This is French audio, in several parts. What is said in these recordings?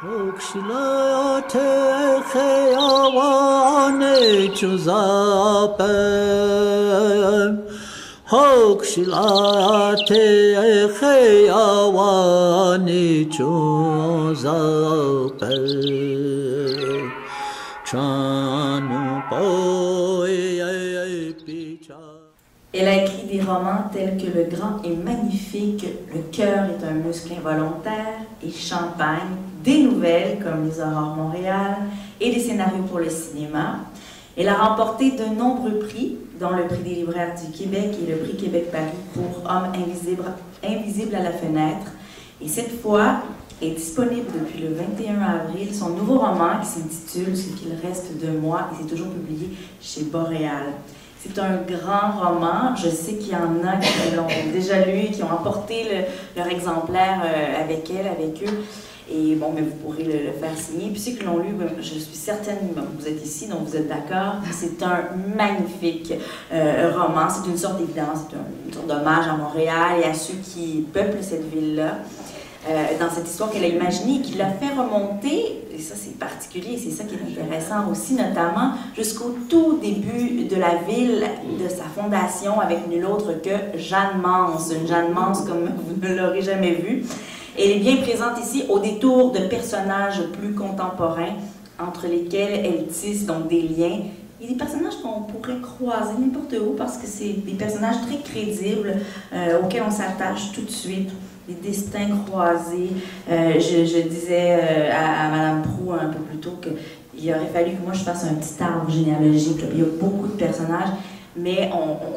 بگشلات خیابان چوزاپم بگشلات خیابان چوزاپم چانو پای پیچا. Elle a écrit des romans tels que Le Grand est magnifique, Le cœur est un muscle involontaire et Champagne, des nouvelles comme Les Aurores Montréal et des scénarios pour le cinéma. Elle a remporté de nombreux prix, dont le prix des libraires du Québec et le prix Québec-Paris pour Hommes invisibles à la fenêtre. Et cette fois est disponible depuis le 21 avril son nouveau roman qui s'intitule Ce qu'il reste de moi et c'est toujours publié chez Boréal. C'est un grand roman. Je sais qu'il y en a qui l'ont déjà lu, qui ont emporté leur exemplaire avec elle, avec eux. Et bon, mais vous pourrez le faire signer. Puis ceux qui l'ont lu, je suis certaine, vous êtes ici, donc vous êtes d'accord. C'est un magnifique roman. C'est une sorte, évidemment, c'est une sorte d'hommage à Montréal et à ceux qui peuplent cette ville-là. Dans cette histoire qu'elle a imaginée et qui l'a fait remonter, et ça c'est particulier, c'est ça qui est intéressant aussi, notamment jusqu'au tout début de la ville, de sa fondation, avec nul autre que Jeanne Mance, une Jeanne Mance comme vous ne l'aurez jamais vue. Elle est bien présente ici au détour de personnages plus contemporains, entre lesquels elle tisse donc des liens. Et des personnages qu'on pourrait croiser n'importe où parce que c'est des personnages très crédibles auxquels on s'attache tout de suite. Les destins croisés. Je disais à Mme Proulx un peu plus tôt qu'il aurait fallu que moi je fasse un petit arbre généalogique. Il y a beaucoup de personnages, mais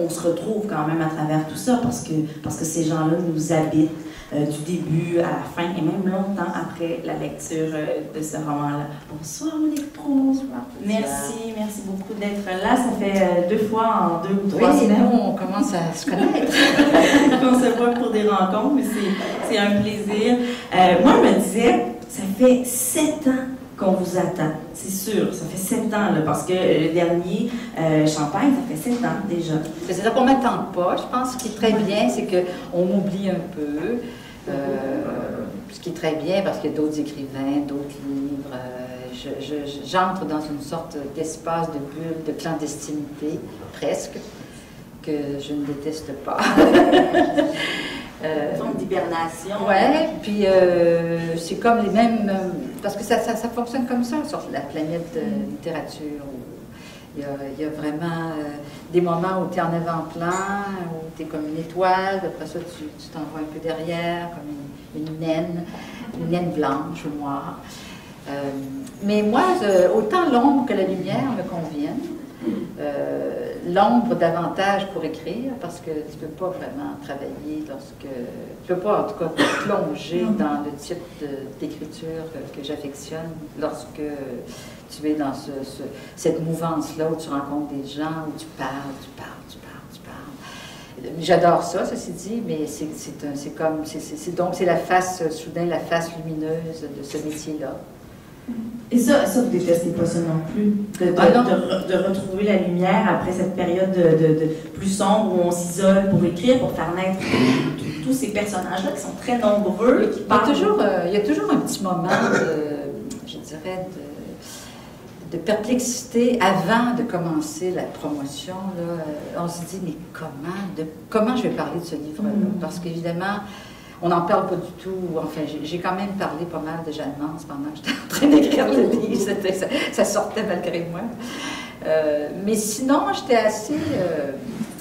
on se retrouve quand même à travers tout ça parce que ces gens-là nous habitent du début à la fin et même longtemps après la lecture de ce roman-là. Bonsoir Monique Proulx. Merci beaucoup d'être là. Ça fait 2 fois en 2 ou 3 semaines. Nous, on commence à se connaître. On se voit pour des rencontres, mais c'est un plaisir. Moi, je me disais, ça fait 7 ans qu'on vous attend, c'est sûr, ça fait 7 ans, là, parce que le dernier, Champagne, ça fait 7 ans déjà. C'est-à-dire qu'on ne m'attend pas. Je pense que ce qui est très bien, c'est qu'on m'oublie un peu. Ce qui est très bien, parce qu'il y a d'autres écrivains, d'autres livres. J'entre dans une sorte d'espace de bulle, de clandestinité, presque, que je ne déteste pas. Une forme d'hibernation. Oui, puis c'est comme les mêmes... parce que ça fonctionne comme ça, sur la planète littérature, où il y a vraiment des moments où tu es en avant-plan, où tu es comme une étoile, après ça tu t'en vois un peu derrière, comme une naine blanche ou noire. Mais moi, autant l'ombre que la lumière me conviennent. L'ombre davantage pour écrire, parce que tu ne peux pas vraiment travailler lorsque... Tu ne peux pas, en tout cas, te plonger dans le type d'écriture que j'affectionne lorsque tu es dans cette mouvance-là où tu rencontres des gens, où tu parles. J'adore ça, ceci dit, mais c'est la face, soudain, la face lumineuse de ce métier-là. Et ça, vous détestez pas ça non plus, de retrouver la lumière après cette période de plus sombre où on s'isole pour écrire, pour faire naître tous ces personnages-là qui sont très nombreux et qui parlent. Il y a toujours un petit moment je dirais, de perplexité avant de commencer la promotion. Là. On se dit, mais comment je vais parler de ce livre-là? Parce qu'évidemment, on n'en parle pas du tout. Enfin, j'ai quand même parlé pas mal de Jeanne Mance pendant que j'étais en train d'écrire le livre. Ça sortait malgré moi. Mais sinon, j'étais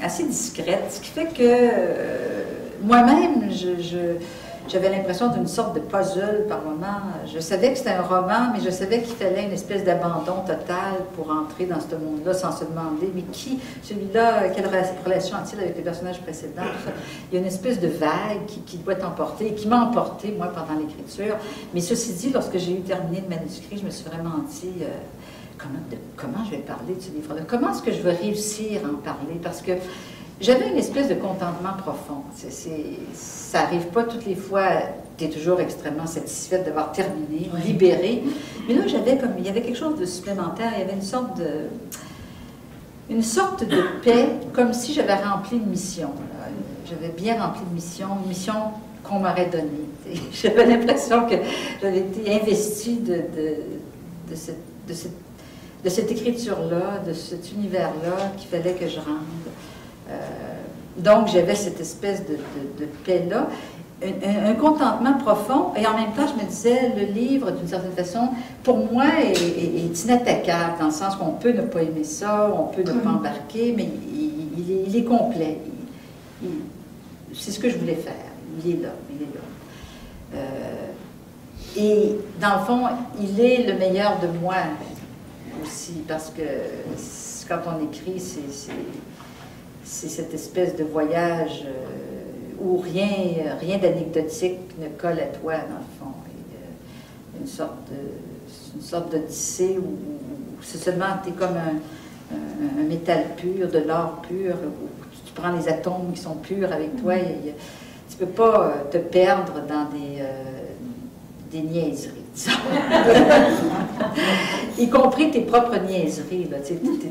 assez discrète, ce qui fait que moi-même, j'avais l'impression d'une sorte de puzzle par moment. Je savais que c'était un roman, mais je savais qu'il fallait une espèce d'abandon total pour entrer dans ce monde-là sans se demander, mais celui-là, quelle relation a-t-il avec les personnages précédents? Il y a une espèce de vague qui doit t'emporter, et qui m'a emporté, moi, pendant l'écriture. Mais ceci dit, lorsque j'ai eu terminé le manuscrit, je me suis vraiment dit, comment je vais parler de ce livre-là? Comment est-ce que je vais réussir à en parler? Parce que j'avais une espèce de contentement profond. Ça n'arrive pas toutes les fois, tu es toujours extrêmement satisfaite d'avoir terminé, libérée. Mais là, il y avait quelque chose de supplémentaire, il y avait une sorte de paix, comme si j'avais rempli une mission. J'avais bien rempli une mission qu'on m'aurait donné. J'avais l'impression que j'avais été investie de cette écriture-là, de cet univers-là qu'il fallait que je rende. Donc, j'avais cette espèce de paix-là, un contentement profond, et en même temps, je me disais, le livre, d'une certaine façon, pour moi, est inattaquable, dans le sens qu'on peut ne pas aimer ça, on peut ne pas embarquer, mais il est complet. C'est ce que je voulais faire. Il est là, il est là. Et dans le fond, il est le meilleur de moi aussi, parce que quand on écrit, c'est cette espèce de voyage où rien d'anecdotique ne colle à toi, dans le fond. Une sorte d'odyssée où c'est seulement, tu es comme un métal pur, de l'or pur, où tu prends les atomes qui sont purs avec toi. Tu ne peux pas te perdre dans des niaiseries, disons. Y compris tes propres niaiseries, là,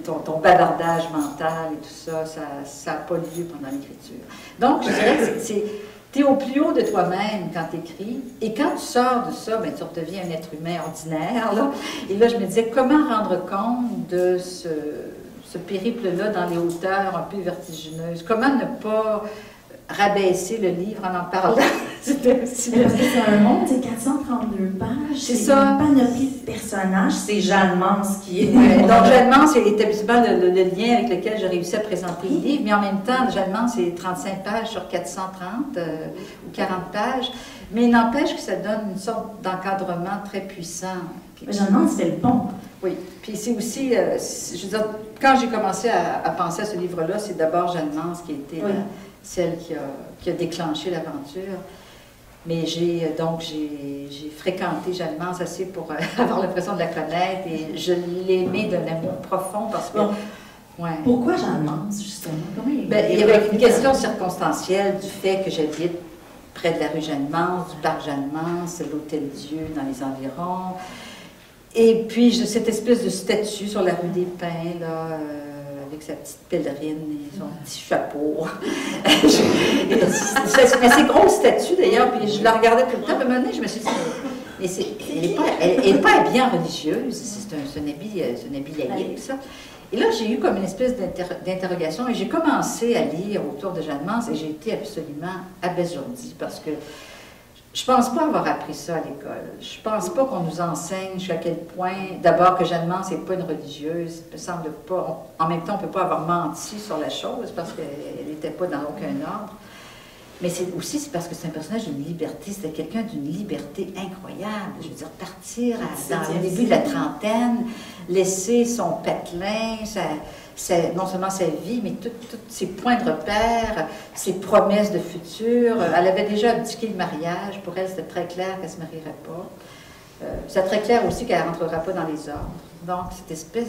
ton bavardage mental et tout ça, ça n'a pas lieu pendant l'écriture. Donc, je dirais que tu es au plus haut de toi-même quand tu écris, et quand tu sors de ça, ben, tu redeviens un être humain ordinaire. Là. Et là, je me disais, comment rendre compte de ce périple-là dans les hauteurs un peu vertigineuses? Comment ne pas rabaisser le livre en parlant? C'est un monde, c'est 432 pages. C'est ça. Une panoplie de personnages. C'est Jeanne Mans qui est... Donc, Jeanne Mans, c'est établissemement le lien avec lequel j'ai réussi à présenter le livre, mais en même temps, Jeanne Mans, c'est 35 pages sur 430 ou 40 pages, mais il n'empêche que ça donne une sorte d'encadrement très puissant. Jeanne Mans, c'est le pont. Oui, puis c'est aussi, je veux dire, quand j'ai commencé à penser à ce livre-là, c'est d'abord Jeanne Mans qui a été celle qui a déclenché l'aventure. Mais j'ai fréquenté Jeanne Mans assez pour avoir l'impression de la connaître, et je l'aimais d'un amour profond parce que... Ouais. Pourquoi Jeanne Mans, justement? Il y avait une question circonstancielle du fait que j'habite près de la rue Jeanne Mans, du parc Jeanne Mans, l'Hôtel-Dieu dans les environs. Et puis, cette espèce de statue sur la rue des Pins, là, avec sa petite pèlerine et son petit chapeau. C'est une assez grosse statue, d'ailleurs, puis je la regardais tout le temps. Puis à un moment donné, je me suis dit, mais elle n'est pas habillée en religieuse, c'est un habit laïque, ça. Et là, j'ai eu comme une espèce d'interrogation, et j'ai commencé à lire autour de Jeanne Mans, et j'ai été absolument abasourdie, parce que je ne pense pas avoir appris ça à l'école. Je ne pense pas qu'on nous enseigne jusqu'à quel point, d'abord, que Jeanne Mans, c'est pas une religieuse. Il me semble pas. En même temps, on ne peut pas avoir menti sur la chose parce qu'elle n'était pas dans aucun ordre. Mais c'est parce que c'est un personnage d'une liberté. C'était quelqu'un d'une liberté incroyable. Je veux dire, partir dans le début de la trentaine, laisser son patelin, non seulement sa vie, mais tous ses points de repère, ses promesses de futur. Elle avait déjà abdiqué le mariage. Pour elle, c'était très clair qu'elle ne se marierait pas. C'était très clair aussi qu'elle ne rentrera pas dans les ordres. Donc, cette espèce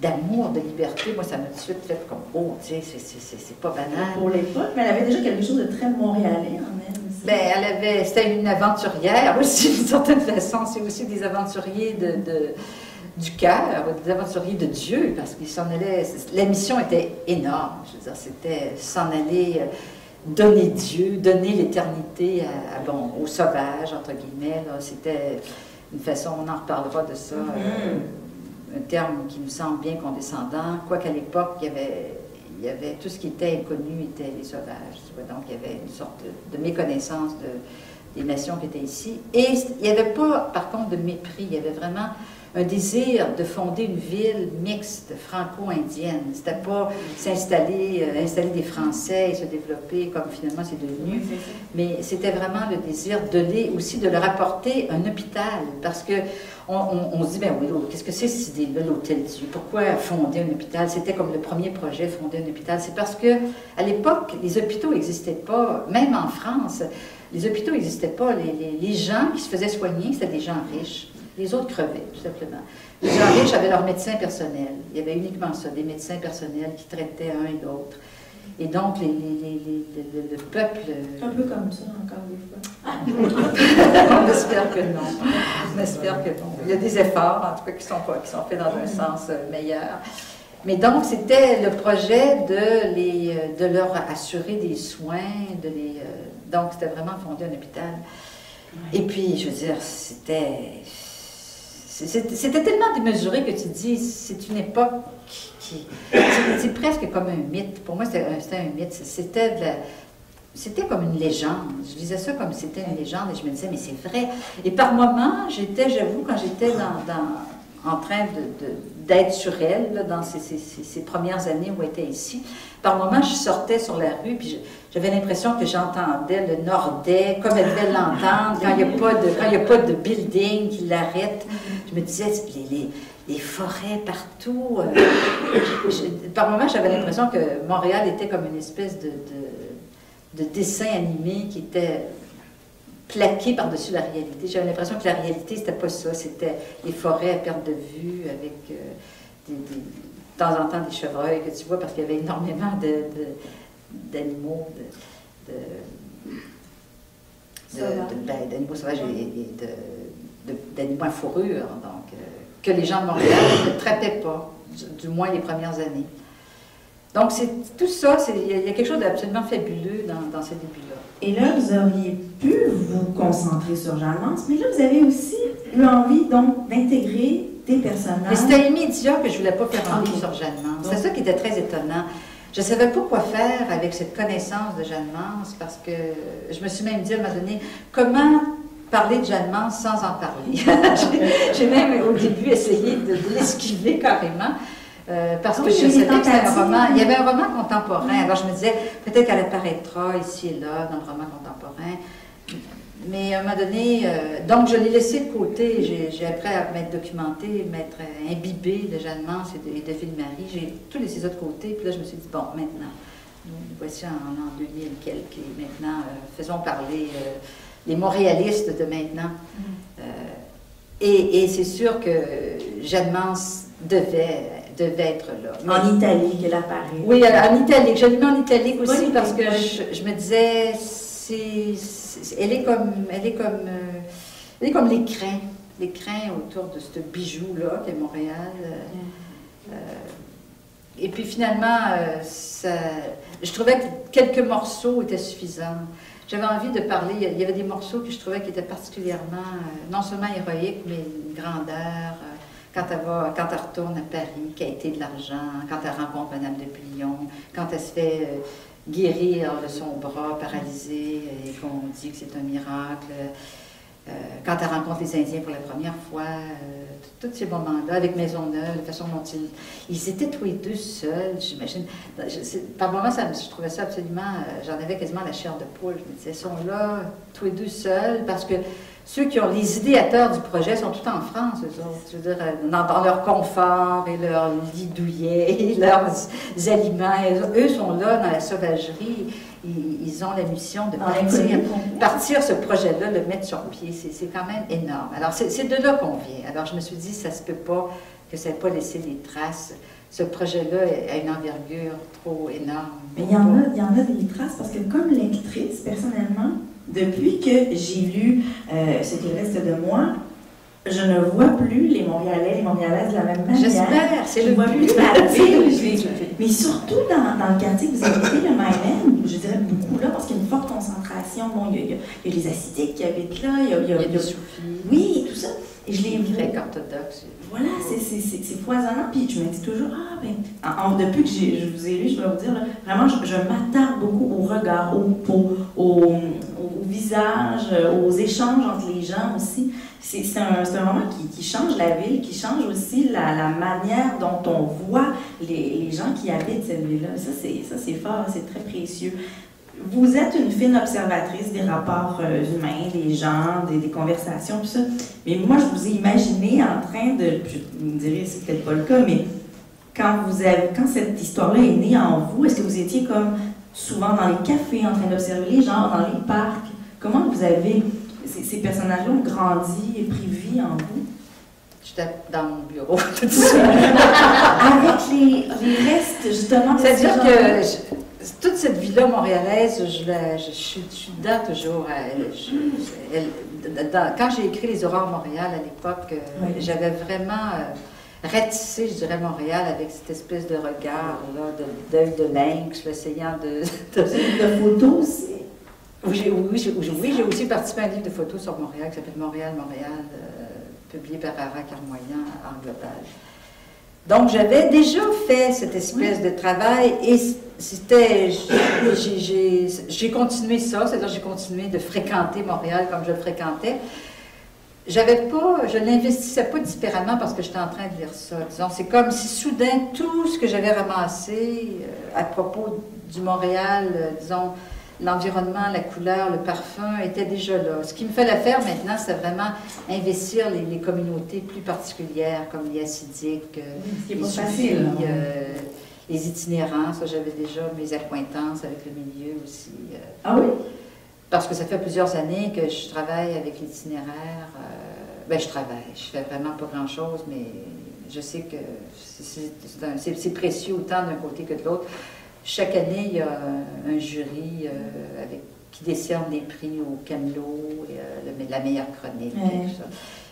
d'amour, de liberté, moi, ça m'a tout de suite fait comme, oh, tu sais, c'est pas banal. Pour l'époque, mais elle avait déjà quelque chose de très montréalais en elle aussi. Ben, c'était une aventurière aussi, d'une certaine façon. C'est aussi des aventuriers du cœur, des aventuriers de Dieu, parce qu'ils s'en allaient. La mission était énorme. Je veux dire, c'était s'en aller donner Dieu, donner l'éternité aux sauvages, entre guillemets. C'était une façon, on en reparlera de ça, un terme qui nous semble bien condescendant, quoiqu'à l'époque, il y avait tout ce qui était inconnu était les sauvages. Tu vois, donc, il y avait une sorte de méconnaissance des nations qui étaient ici. Et il n'y avait pas, par contre, de mépris. Il y avait vraiment un désir de fonder une ville mixte, franco-indienne. C'était pas installer des Français et se développer comme finalement c'est devenu, mais c'était vraiment le désir aussi de leur apporter un hôpital, parce que on se dit, ben oui, qu'est-ce que c'est cette idée-là, l'Hôtel-Dieu? Pourquoi fonder un hôpital? C'était comme le premier projet, fonder un hôpital. C'est parce que à l'époque, les hôpitaux n'existaient pas, même en France, les hôpitaux n'existaient pas. Les gens qui se faisaient soigner, c'était des gens riches. Les autres crevaient, tout simplement. Les gens riches avaient leurs médecins personnels. Il y avait uniquement ça, des médecins personnels qui traitaient un et l'autre. Et donc, le peuple... Un peu comme ça, encore une fois. On espère que non. On espère que non. Il y a des efforts, en tout cas, qui sont faits dans un sens meilleur. Mais donc, c'était le projet de leur assurer des soins, donc c'était vraiment fonder un hôpital. Ouais. Et puis, je veux dire, c'était tellement démesuré que tu dis, c'est une époque c'est presque comme un mythe. Pour moi, c'était un mythe. C'était comme une légende. Je disais ça comme si c'était une légende et je me disais, mais c'est vrai. Et par moments, j'avoue, quand j'étais en train d'être sur elle, là, dans ces premières années où elle était ici, par moments, je sortais sur la rue puis j'avais l'impression que j'entendais le Nordais, comme elle devait l'entendre, quand il n'y a pas de building qui l'arrête. Je me disais, les forêts partout. Par moments, j'avais l'impression que Montréal était comme une espèce de dessin animé qui était plaqué par-dessus la réalité. J'avais l'impression que la réalité, c'était pas ça. C'était les forêts à perte de vue avec de temps en temps des chevreuils que tu vois parce qu'il y avait énormément d'animaux, d'animaux sauvages et d'animaux à fourrure, donc, que les gens de Montréal ne traitaient pas, du moins les premières années. Donc, tout ça, il y a quelque chose d'absolument fabuleux dans ces débuts-là. Et là, vous auriez pu vous concentrer sur Jeanne Mance, mais là, vous avez aussi eu envie, donc, d'intégrer des personnages. Mais c'était immédiat que je ne voulais pas faire un livre sur Jeanne Mance. C'est ça qui était très étonnant. Je ne savais pas quoi faire avec cette connaissance de Jeanne Mance, parce que je me suis même dit à un moment donné, comment parler de Jeanne Mance sans en parler? J'ai même au début essayé de l'esquiver carrément. Parce que je savais que c'était un roman, il y avait un roman contemporain, alors je me disais, peut-être qu'elle apparaîtra ici et là dans le roman contemporain, mais à un moment donné, donc je l'ai laissé de côté, j'ai appris à m'être documentée, m'être imbibée de Jeanne Mance et de Ville-Marie, j'ai tout laissé ça de côté, puis là je me suis dit, bon, maintenant, nous voici en l'an 2000 quelques, et maintenant, faisons parler les montréalistes de maintenant. Et c'est sûr que Jeanne Mance devait être là. En italique, elle apparaît. Oui, en italique. Je l'ai mis en italique aussi parce que je me disais, elle est comme les crins autour de ce bijou-là qu'est Montréal. Et puis finalement, je trouvais que quelques morceaux étaient suffisants. J'avais envie de parler, il y avait des morceaux que je trouvais qui étaient particulièrement, non seulement héroïques, mais une grandeur. Quand elle retourne à Paris, qu'elle a été de l'argent, quand elle rencontre Madame de Plion, quand elle se fait guérir de son bras paralysé et qu'on dit que c'est un miracle, quand elle rencontre les Indiens pour la première fois, tous ces moments-là, avec Maisonneuve, la façon dont ils étaient tous les deux seuls, j'imagine. Par moments, je trouvais ça absolument, j'en avais quasiment la chair de poule. Je me disais, ils sont là, tous les deux seuls, parce que ceux qui ont les idéateurs du projet sont tout en France, eux autres. Je veux dire, dans leur confort et leur lit douillet et leurs aliments. Eux sont là dans la sauvagerie. Ils ont la mission de partir ce projet-là, le mettre sur pied. C'est quand même énorme. Alors, c'est de là qu'on vient. Alors, je me suis dit, ça se peut pas que ça n'ait pas laissé des traces. Ce projet-là a une envergure trop énorme. Mais il y en a des traces parce que comme lectrice, personnellement, depuis que j'ai lu Ce qu'il reste de moi, je ne vois plus les Montréalais, les Montréalaises de la même manière. J'espère, c'est le but. Mais surtout dans le quartier que vous habitez, le Myland, je dirais beaucoup là, parce qu'il y a une forte concentration. Bon, il y a les Assidiques qui habitent là, il y a des Soufis. Oui, tout ça. Et je les vois. Grec orthodoxe. Voilà, c'est foisonnant. Puis je me dis toujours, depuis que je vous ai lu, je dois vous dire, là, vraiment, je m'attarde beaucoup au regard, aux peaux, au visage, aux échanges entre les gens aussi. C'est un moment qui change la ville, qui change aussi la manière dont on voit les gens qui habitent cette ville-là. Ça, c'est fort, c'est très précieux. Vous êtes une fine observatrice des rapports humains, des gens, des conversations, tout ça. Mais moi, je vous ai imaginé en train de... Vous me direz, c'est peut-être pas le cas, mais quand cette histoire-là est née en vous, est-ce que vous étiez comme souvent dans les cafés en train d'observer les gens, dans les parcs? Comment vous avez... Ces personnages-là ont grandi et pris vie en vous? J'étais dans mon bureau tout seul. Avec les restes, justement... C'est-à-dire que... Toute cette vie-là montréalaise, je suis dedans toujours. Quand j'ai écrit Les Aurores Montréal à l'époque, j'avais vraiment ratisser, je dirais, Montréal avec cette espèce de regard, là, d'œil de lynx, essayant de... De photos aussi. Oui, j'ai aussi participé à un livre de photos sur Montréal qui s'appelle Montréal, publié par Ara Carmoyan en global. Donc, j'avais déjà fait cette espèce de travail et c'était... J'ai continué ça, c'est-à-dire j'ai continué de fréquenter Montréal comme je le fréquentais. Je n'investissais pas différemment parce que j'étais en train de lire ça. Disons, c'est comme si soudain tout ce que j'avais ramassé à propos du Montréal, disons, l'environnement, la couleur, le parfum était déjà là. Ce qu'il me fallait faire maintenant, c'est vraiment investir les communautés plus particulières, comme les Hassidiques, qui est les pas Soufis, facile, les itinérants. Ça, j'avais déjà mes accointances avec le milieu aussi. Ah oui? Parce que ça fait plusieurs années que je travaille avec l'itinéraire. Ben, je fais vraiment pas grand-chose, mais je sais que c'est précieux autant d'un côté que de l'autre. Chaque année, il y a un jury qui décerne des prix au Camelot, la meilleure chronique. Et tout ça.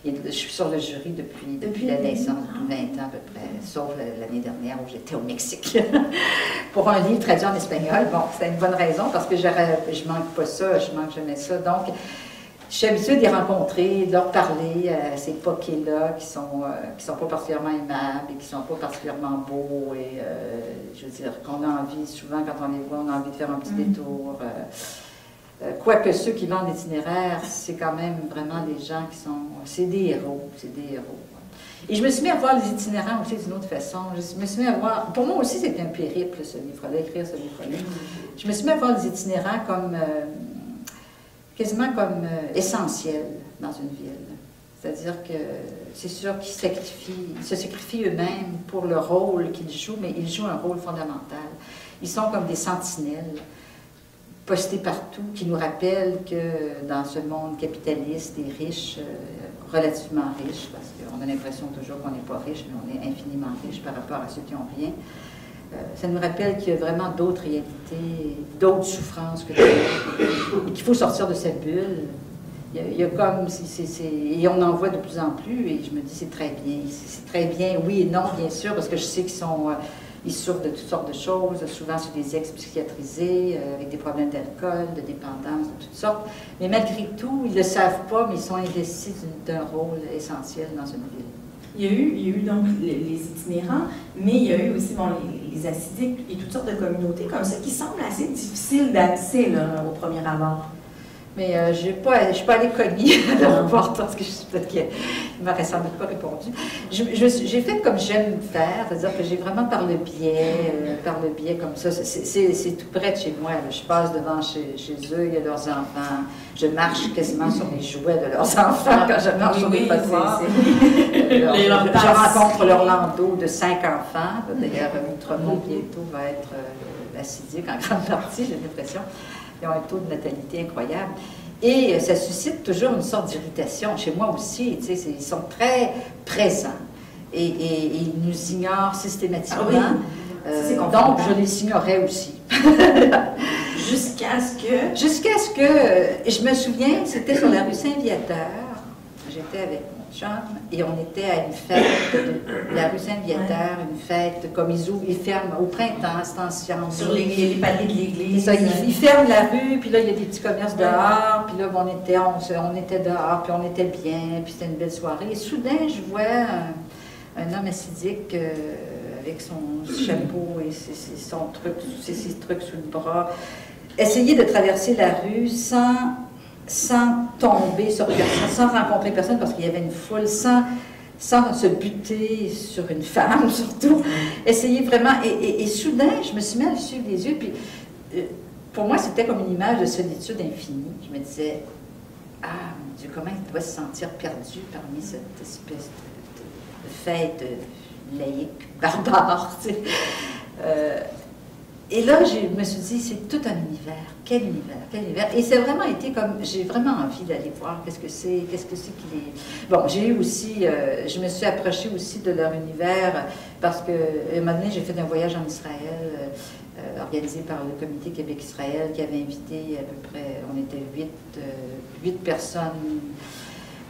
Et je suis sur le jury depuis la naissance, depuis 20 ans à peu près, sauf l'année dernière où j'étais au Mexique pour un livre traduit en espagnol. Bon, c'était une bonne raison parce que je manque pas ça, je manque jamais ça. Donc, je suis habituée de les rencontrer, de leur parler à ces poquets-là qui sont pas particulièrement aimables et qui sont pas particulièrement beaux. Et je veux dire, qu'on a envie, souvent quand on les voit, on a envie de faire un petit détour. Quoique ceux qui vendent l'itinéraire, c'est quand même vraiment des gens qui sont... C'est des héros, c'est des héros. Et je me suis mis à voir les itinérants aussi d'une autre façon. Je me suis mis à voir... Pour moi aussi, c'était un périple, ce livre-là, écrire ce livre-là. Je me suis mis à voir les itinérants comme... quasiment comme essentiels dans une ville. C'est-à-dire que c'est sûr qu'ils se sacrifient eux-mêmes pour le rôle qu'ils jouent, mais ils jouent un rôle fondamental. Ils sont comme des sentinelles postés partout, qui nous rappellent que dans ce monde capitaliste et riche, relativement riche, parce qu'on a l'impression toujours qu'on n'est pas riche, mais on est infiniment riche par rapport à ceux qui n'ont rien, ça nous rappelle qu'il y a vraiment d'autres réalités, d'autres souffrances que d'autres, et qu'il faut sortir de cette bulle. Il y a comme... et on en voit de plus en plus, et je me dis, c'est très bien. C'est très bien, oui et non, bien sûr, parce que je sais ils souffrent de toutes sortes de choses. Souvent, c'est des ex-psychiatrisés, avec des problèmes d'alcool, de dépendance, de toutes sortes. Mais malgré tout, ils ne le savent pas, mais ils sont investis d'un rôle essentiel dans une ville. Il y a eu donc les itinérants, mais il y a eu aussi les Hassidiques et toutes sortes de communautés comme ça qui semblent assez difficiles d'accès au premier abord. Mais je ne suis pas allée cogner le reporter parce que peut-être qu'il ne m'a récemment pas répondu. J'ai fait comme j'aime faire, c'est-à-dire que j'ai vraiment par le biais comme ça. C'est tout près de chez moi. Là. Je passe devant chez eux, il y a leurs enfants. Je marche quasiment sur les jouets de leurs enfants quand je marche sur les trottoirs. Je rencontre l'Orlando de 5 enfants. D'ailleurs, Outremont bientôt va être assidique en grande partie, j'ai l'impression. Ils ont un taux de natalité incroyable. Et ça suscite toujours une sorte d'irritation. Chez moi aussi, tu sais, ils sont très présents. Et ils nous ignorent systématiquement. Ah oui. Donc, je les ignorais aussi. Jusqu'à ce que... Je me souviens, c'était sur la rue Saint-Viateur. J'étais avec mon chum et on était à une fête de la rue Saint-Viateur, une fête comme ils ferment au printemps, c'est en sur les paliers de l'église. Ils ferment la rue, puis là, il y a des petits commerces dehors, puis là, on était dehors, puis on était bien, puis c'était une belle soirée. Et soudain, je vois un homme assidique avec son chapeau et ses trucs sous le bras, essayer de traverser la rue sans tomber sur personne, sans rencontrer personne, parce qu'il y avait une foule, sans se buter sur une femme, surtout. Essayer vraiment... Et soudain, je me suis mis à le suivre des yeux, puis pour moi, c'était comme une image de solitude infinie. Je me disais, ah, mon Dieu, comment il doit se sentir perdu parmi cette espèce de fête laïque, barbare, tu sais. Et là, je me suis dit, c'est tout un univers. Quel univers, quel univers. Et c'est vraiment été comme, j'ai vraiment envie d'aller voir qu'est-ce que c'est qu'il est. Bon, j'ai eu aussi, je me suis approchée aussi de leur univers parce que, à un moment donné, j'ai fait un voyage en Israël organisé par le comité Québec-Israël qui avait invité à peu près, on était 8 personnes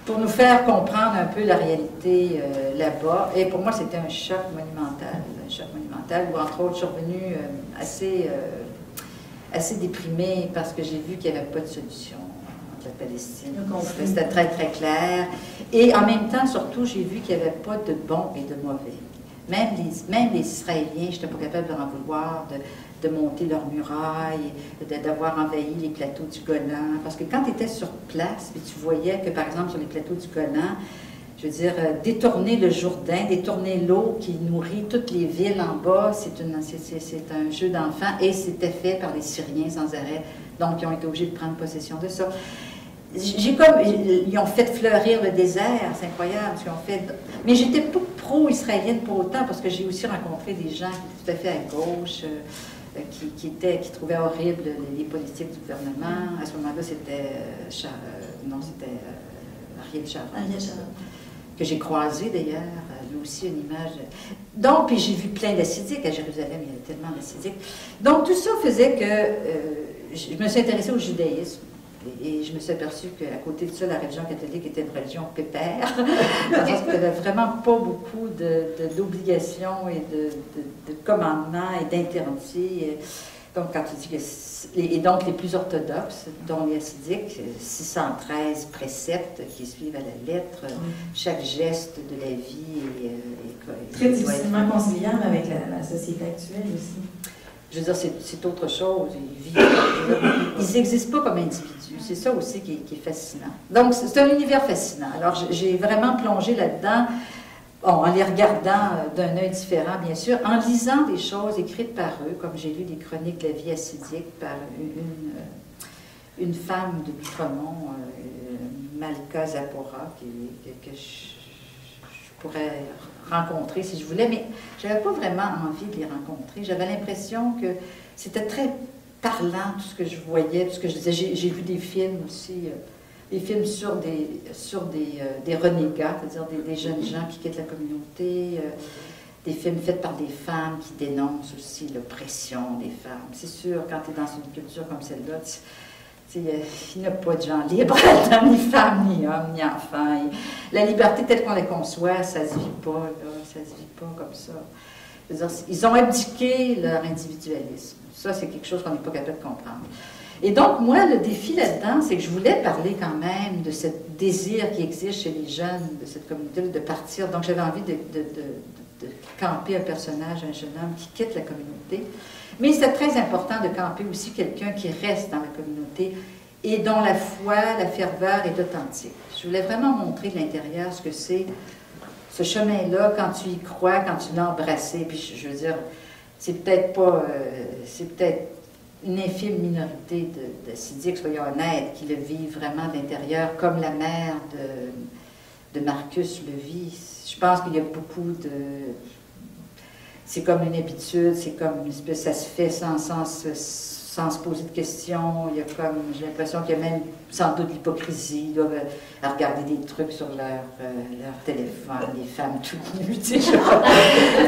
pour nous faire comprendre un peu la réalité là-bas. Et pour moi, c'était un choc monumental, où entre autres, je suis revenue assez déprimée parce que j'ai vu qu'il n'y avait pas de solution entre la Palestine. C'était très, très clair. Et en même temps, surtout, j'ai vu qu'il n'y avait pas de bon et de mauvais. Même les Israéliens, je n'étais pas capable de leur en vouloir, de monter leurs murailles, d'avoir envahi les plateaux du Golan. Parce que quand tu étais sur place, et tu voyais que, par exemple, sur les plateaux du Golan, je veux dire, détourner le Jourdain, détourner l'eau qui nourrit toutes les villes en bas, c'est un jeu d'enfant, et c'était fait par les Syriens sans arrêt. Donc, ils ont été obligés de prendre possession de ça. Ils ont fait fleurir le désert, c'est incroyable ce qu'ils ont fait. Mais j'étais pas pro-israélienne pour autant, parce que j'ai aussi rencontré des gens tout à fait à gauche, qui trouvaient horribles les politiques du gouvernement. À ce moment-là, c'était Ariel Sharon, que j'ai croisé d'ailleurs, lui aussi une image. Donc, puis j'ai vu plein d'assidiques à Jérusalem, il y avait tellement d'assidiques. Donc, tout ça faisait que je me suis intéressée au judaïsme. Et je me suis aperçue qu'à côté de ça, la religion catholique était une religion pépère, parce qu'il n'y avait vraiment pas beaucoup d'obligations et de commandements et d'interdits. Donc, quand tu dis que... Et donc, les plus orthodoxes, dont les hassidiques, 613 préceptes qui suivent à la lettre, chaque geste de la vie est très difficilement conciliable avec la société actuelle aussi. Je veux dire, c'est autre chose. Ils n'existent pas comme individus. C'est ça aussi qui est fascinant. Donc, c'est un univers fascinant. Alors, j'ai vraiment plongé là-dedans, en les regardant d'un œil différent, bien sûr, en lisant des choses écrites par eux, comme j'ai lu des chroniques de la vie hassidique par une femme de Outremont, Malka Zapora, que je pourrais rencontrer si je voulais, mais je n'avais pas vraiment envie de les rencontrer. J'avais l'impression que c'était très parlant, tout ce que je voyais, tout ce que je disais. J'ai vu des films aussi, des films sur des renégats, c'est-à-dire des jeunes gens qui quittent la communauté, des films faits par des femmes qui dénoncent aussi l'oppression des femmes. C'est sûr, quand tu es dans une culture comme celle-là, il n'y a pas de gens libres, ni femmes, ni hommes, ni enfants. La liberté telle qu'on la conçoit, ça ne se vit pas, là, ça ne se vit pas comme ça. Je veux dire, ils ont abdiqué leur individualisme. Ça, c'est quelque chose qu'on n'est pas capable de comprendre. Et donc, moi, le défi là-dedans, c'est que je voulais parler quand même de ce désir qui existe chez les jeunes de cette communauté, de partir. Donc, j'avais envie de camper un personnage, un jeune homme qui quitte la communauté. Mais c'est très important de camper aussi quelqu'un qui reste dans la communauté et dont la foi, la ferveur est authentique. Je voulais vraiment montrer de l'intérieur ce que c'est, ce chemin-là, quand tu y crois, quand tu l'as embrassé. Puis je veux dire, c'est peut-être pas... c'est peut-être une infime minorité d'assidiques, soyons honnêtes, qui le vivent vraiment de l'intérieur, comme la mère de Marcus le vit. Je pense qu'il y a beaucoup de... C'est comme une habitude, c'est comme une espèce, ça se fait sans se poser de questions. Il y a comme, j'ai l'impression qu'il y a même sans doute l'hypocrisie. Ils doivent regarder des trucs sur leur téléphone, les femmes tout nues, tu sais.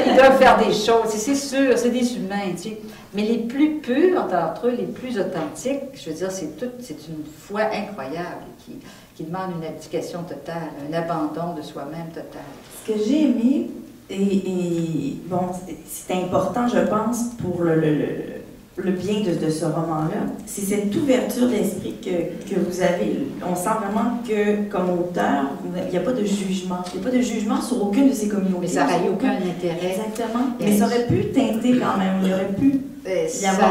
Ils doivent faire des choses, c'est sûr, c'est des humains, tu sais. Mais les plus purs d'entre eux, les plus authentiques, je veux dire, c'est une foi incroyable qui demande une abdication totale, un abandon de soi-même total. Ce que j'ai aimé, et bon, c'est important, je pense, pour le bien de ce roman-là, c'est cette ouverture d'esprit que vous avez. On sent vraiment que, comme auteur, il n'y a pas de jugement. Il n'y a pas de jugement sur aucune de ces communautés. Mais ça n'aurait aucun intérêt. Exactement. Mais ça aurait pu teinter quand même. Il aurait pu y avoir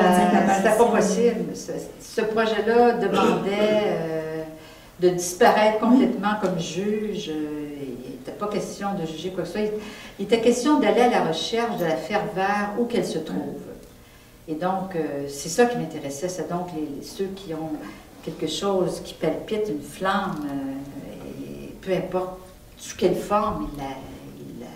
c'était pas possible. Ce projet-là demandait de disparaître complètement comme juge. Il n'était pas question de juger quoi que ce soit. Il était question d'aller à la recherche de la ferveur où qu'elle se trouve. Et donc, c'est ça qui m'intéressait. C'est donc ceux qui ont quelque chose qui palpite, une flamme, et peu importe sous quelle forme ils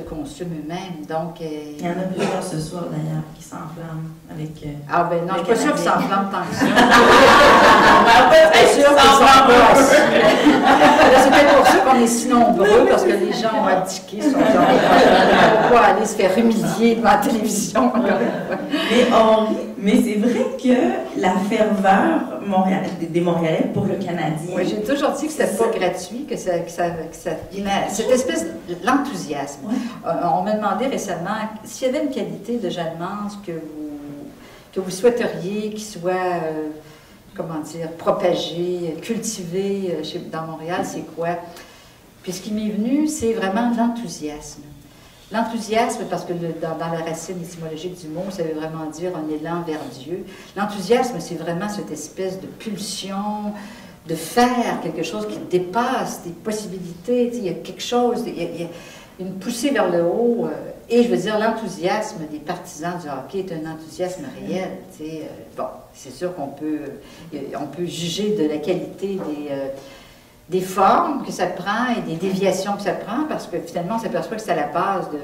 se consument eux-mêmes. Donc, il y en a plusieurs ce soir d'ailleurs qui s'enflamment avec. Ah ben non, je ne suis pas sûre qu'ils s'enflamment tant que ça. Je suis sûre qu'ils s'enflamment aussi. C'est peut-être pour ça qu'on est si nombreux, parce que les gens ont abdiqué, sont pas aller se faire humilier devant la télévision. Mais Mais c'est vrai que la ferveur des Montréalais pour le Canadien... Oui, j'ai toujours dit que c'était pas gratuit, cette espèce l'enthousiasme. Ouais. On m'a demandé récemment s'il y avait une qualité de Jeanne Mance que vous souhaiteriez qu'il soit, comment dire, propagée, cultivée dans Montréal, c'est quoi? Puis ce qui m'est venu, c'est vraiment l'enthousiasme. L'enthousiasme, parce que dans la racine étymologique du mot, ça veut vraiment dire un élan vers Dieu. L'enthousiasme, c'est vraiment cette espèce de pulsion, de faire quelque chose qui dépasse des possibilités. Il y a quelque chose, il y a une poussée vers le haut. Et je veux dire, l'enthousiasme des partisans du hockey est un enthousiasme réel. Bon, c'est sûr qu'on peut juger de la qualité des formes que ça prend et des déviations que ça prend, parce que finalement, on s'aperçoit que c'est à la base de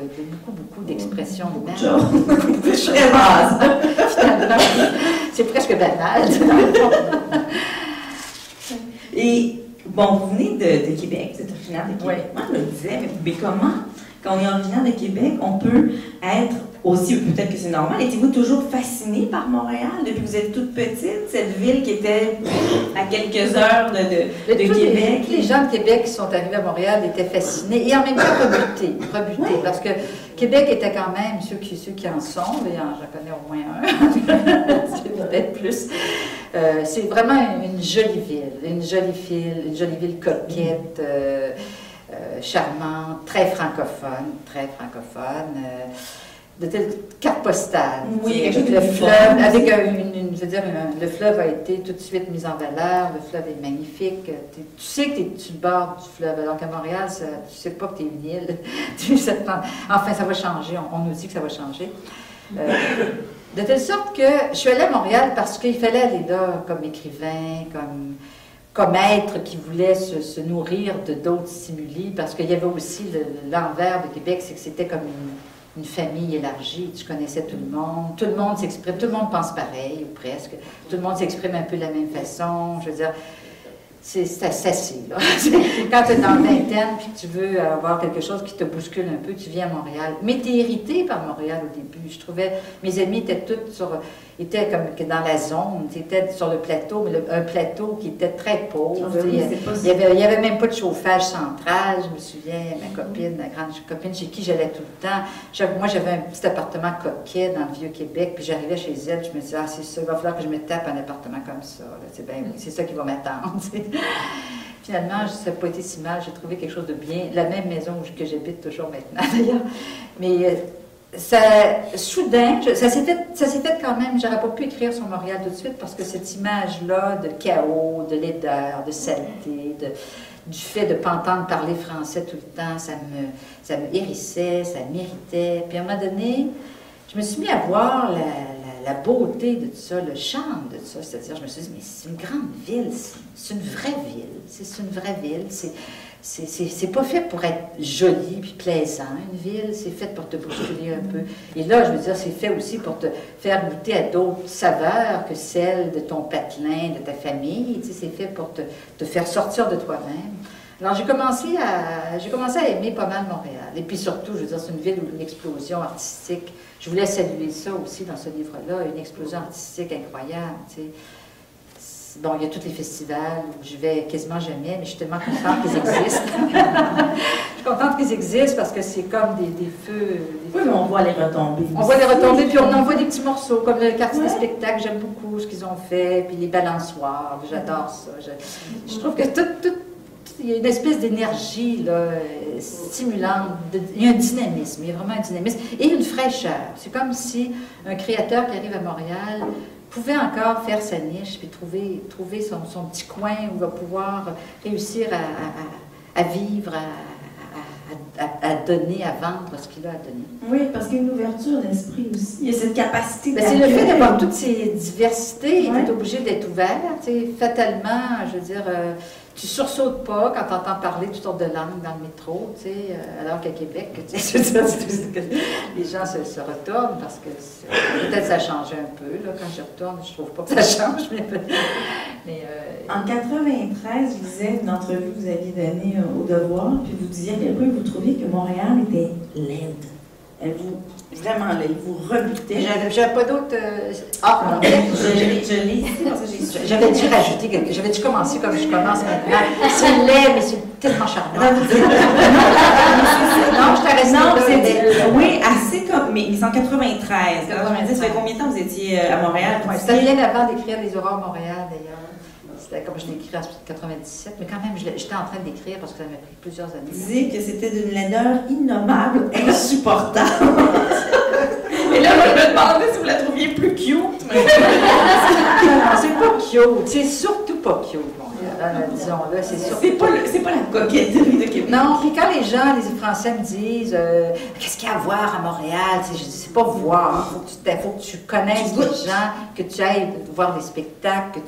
beaucoup d'expressions humaines. Beaucoup de choses. Très base. Finalement, c'est presque banal. Et, bon, vous venez de Québec, vous êtes originaire de Québec. Oui. Moi, je me disais, mais comment, quand on est originaire de Québec, on peut être aussi, peut-être que c'est normal, étiez-vous toujours fasciné par Montréal depuis que vous êtes toute petite, cette ville qui était à quelques heures de Québec? Les gens de Québec qui sont arrivés à Montréal étaient fascinés et en même temps rebutés, Oui. parce que Québec était quand même, ceux qui en sont, et j'en connais au moins un, c'est peut-être plus, c'est vraiment une jolie ville coquette, charmante, très francophone, de telles cartes postales. Oui, avec le fleuve, je veux dire, le fleuve a été tout de suite mis en valeur, le fleuve est magnifique. Tu sais que tu es sur le bord du fleuve, alors qu'à Montréal, tu ne sais pas que tu es une île. Enfin, ça va changer, on nous dit que ça va changer. De telle sorte que je suis allée à Montréal parce qu'il fallait aller là comme écrivain, comme être qui voulait se nourrir de d'autres stimuli, parce qu'il y avait aussi l'envers de Québec, c'est que c'était comme une famille élargie, tu connaissais tout le monde s'exprime, tout le monde pense pareil, ou presque, tout le monde s'exprime un peu de la même façon, je veux dire, c'est assez, là. Quand tu es dans le vingtaine, puis que tu veux avoir quelque chose qui te bouscule un peu, tu viens à Montréal. Mais tu es irrité par Montréal au début. Je trouvais, mes amis étaient tous étaient comme dans la zone, étaient sur le plateau, mais un plateau qui était très pauvre. Il y avait même pas de chauffage central. Je me souviens, ma grande copine chez qui j'allais tout le temps. Moi, j'avais un petit appartement coquet dans le Vieux-Québec, puis j'arrivais chez elle, je me disais, ah, c'est ça, il va falloir que je me tape un appartement comme ça. C'est ça qui va m'attendre. Finalement, ça n'a pas été si mal, j'ai trouvé quelque chose de bien. La même maison que j'habite toujours maintenant, d'ailleurs. Mais soudain, ça s'est fait quand même. J'aurais pas pu écrire sur Montréal tout de suite parce que cette image-là de chaos, de laideur, de saleté, du fait de ne pas entendre parler français tout le temps, ça me hérissait, ça m'irritait. Puis à un moment donné, je me suis mis à voir la beauté de tout ça, le charme de tout ça. C'est-à-dire, je me suis dit, mais c'est une grande ville, c'est une vraie ville. C'est une vraie ville. C'est pas fait pour être joli puis plaisant, une ville. C'est fait pour te bousculer un peu. Et là, je veux dire, c'est fait aussi pour te faire goûter à d'autres saveurs que celles de ton patelin, de ta famille. Tu sais, c'est fait pour te faire sortir de toi-même. Alors, j'ai commencé à aimer pas mal Montréal. Et puis surtout, je veux dire, c'est une ville où une explosion artistique. Je voulais saluer ça aussi dans ce livre-là, une explosion artistique incroyable, tu sais. Bon, il y a tous les festivals où je vais quasiment jamais, mais je suis tellement contente qu'ils existent. Je suis contente qu'ils existent parce que c'est comme des feux. Oui, mais on voit les retombées. On voit les retombées, puis on envoie des petits morceaux, comme le quartier des spectacles, j'aime beaucoup ce qu'ils ont fait, puis les balançoires, j'adore ça. Je trouve que il y a une espèce d'énergie stimulante, il y a un dynamisme, il y a vraiment un dynamisme, et une fraîcheur. C'est comme si un créateur qui arrive à Montréal pouvait encore faire sa niche, puis trouver son petit coin où il va pouvoir réussir à vivre, à donner, à vendre ce qu'il a à donner. Oui, parce qu'il y a une ouverture d'esprit aussi. Il y a cette capacité c'est le fait d'avoir toutes ces diversités, tu es obligé d'être ouvert. Fatalement, je veux dire, tu sursautes pas quand tu entends parler toutes sortes de langues dans le métro, alors qu'à Québec, je veux dire, les gens se retournent parce que peut-être ça a changé un peu. Là, quand je retourne, je trouve pas que ça change, mais en 93, je lisais une entrevue que vous aviez donnée au Devoir, puis vous disiez à quel point vous trouviez que Montréal était laide. Elle vous, vraiment, là, il vous rebutait. J'avais pas d'autres... Ah, non, Je l'ai ici parce que j'ai j'avais dû rajouter quelque... J'avais dû commencer comme je commence maintenant. C'est laid, mais c'est tellement charmant. Non, je t'arrête. Non, oui, assez comme... Mais c'est en 93. 90, ça fait combien de temps vous étiez à Montréal? Ouais, c'était bien avant d'écrire Les Aurores Montréal, d'ailleurs. C'était comme je l'ai écrit en 97, mais quand même, j'étais en train d'écrire parce que ça m'a pris plusieurs années. Vous disiez que c'était d'une laideur innommable, insupportable. Et là, je me demandais si vous la trouviez plus cute. Mais... non, c'est pas cute. C'est surtout pas cute, disons-le. C'est pas la coquetterie de Québec. Non, puis quand les gens, les Français me disent qu'est-ce qu'il y a à voir à Montréal, je dis c'est pas voir, faut que tu connaisses les gens, que tu ailles voir des spectacles,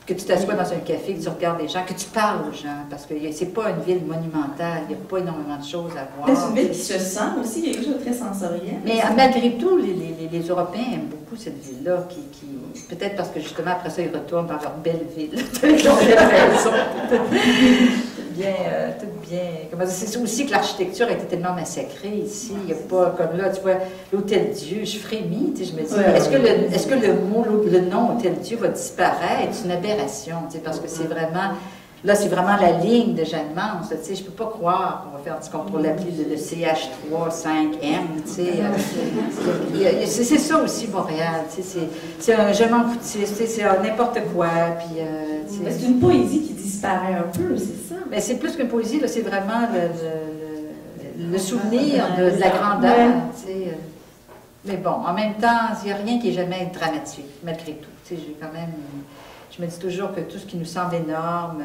que tu t'assoies dans un café, que tu regardes les gens, que tu parles aux gens, parce que c'est pas une ville monumentale, il n'y a pas énormément de choses à voir. C'est une ville qui se sent aussi, il y a quelque chose de très sensoriel. Mais malgré tout, les Européens aiment beaucoup cette ville-là, peut-être parce que justement après ça, ils retournent dans leur belle ville. Tout bien. C'est aussi que l'architecture a été tellement massacrée ici. Il n'y a pas, comme là, tu vois, l'Hôtel Dieu, je frémis, je me dis, est-ce que le nom Hôtel Dieu va disparaître? C'est une aberration, parce que c'est vraiment, là, c'est vraiment la ligne de Jeanne Mance, je ne peux pas croire qu'on va faire du contrôle l'appli le CH35M, c'est ça aussi Montréal, c'est un je m'en foutiste, c'est n'importe quoi, puis... c'est une poésie qui disparaît un peu, c'est ça? Mais c'est plus qu'une poésie, c'est vraiment le souvenir de la grandeur, Mais bon, en même temps, il n'y a rien qui est jamais dramatique, malgré tout, j'ai quand même... Je me dis toujours que tout ce qui nous semble énorme,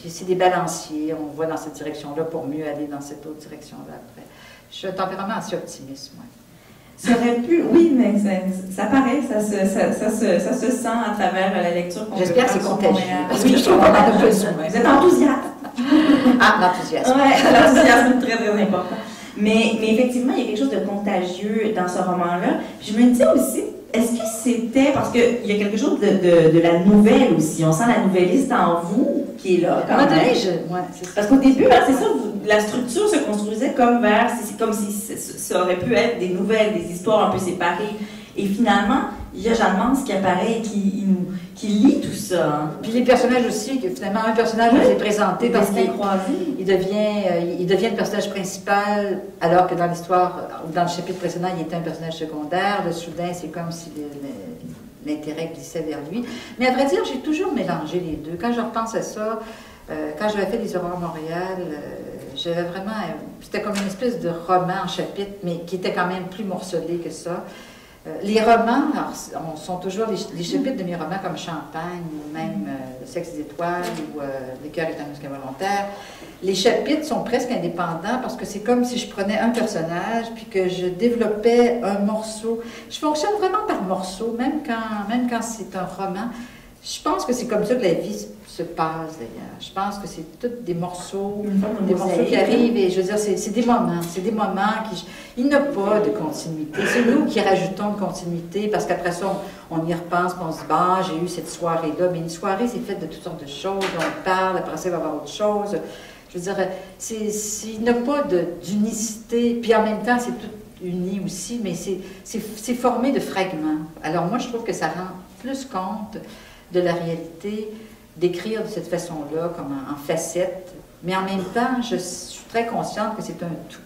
c'est des balanciers, on va dans cette direction-là pour mieux aller dans cette autre direction-là après. Je suis un tempérament assez optimiste, moi. Ça aurait pu, oui, mais ça paraît, ça se sent à travers la lecture qu'on J'espère que c'est contagieux, parce que oui, je trouve qu'on en a besoin. Vous êtes enthousiaste. Ah, l'enthousiasme. Oui, l'enthousiasme est très, très important. Mais effectivement, il y a quelque chose de contagieux dans ce roman-là. Puis je me disais aussi, est-ce que c'était, parce qu'il y a quelque chose de la nouvelle aussi, on sent la nouvelliste en vous qui est là. À un moment donné, parce qu'au début, c'est ça, la structure se construisait comme c'est comme si ça aurait pu être des nouvelles, des histoires un peu séparées. Et finalement, il y a Jeanne Mance qui apparaît et qui lit tout ça. Hein. Puis les personnages aussi, que finalement un personnage nous est présenté parce qu'il devient le personnage principal, alors que dans l'histoire, dans le chapitre précédent, il était un personnage secondaire. Le soudain, c'est comme si l'intérêt glissait vers lui. Mais à vrai dire, j'ai toujours mélangé les deux. Quand je repense à ça, quand j'avais fait Les Aurores Montréal, j'avais vraiment... C'était comme une espèce de roman en chapitre, mais qui était quand même plus morcelé que ça. Les romans sont toujours les chapitres de mes romans comme Champagne, ou même Le sexe des étoiles, ou Le cœur est un muscle involontaire. Les chapitres sont presque indépendants parce que c'est comme si je prenais un personnage puis que je développais un morceau. Je fonctionne vraiment par morceaux, même quand c'est un roman. Je pense que c'est comme ça que la vie se passe d'ailleurs. Je pense que c'est tous des morceaux qui arrivent et je veux dire, c'est des moments qui... Il n'y a pas de continuité. C'est nous qui rajoutons de continuité parce qu'après ça, on y repense et on se dit, bah, j'ai eu cette soirée-là. Mais une soirée, c'est faite de toutes sortes de choses. On parle, après ça, il va y avoir autre chose. Je veux dire, il n'y a pas d'unicité. Puis en même temps, c'est tout uni aussi, mais c'est formé de fragments. Alors moi, je trouve que ça rend plus compte de la réalité, d'écrire de cette façon-là, comme en facettes, mais en même temps, je suis très consciente que c'est un tout.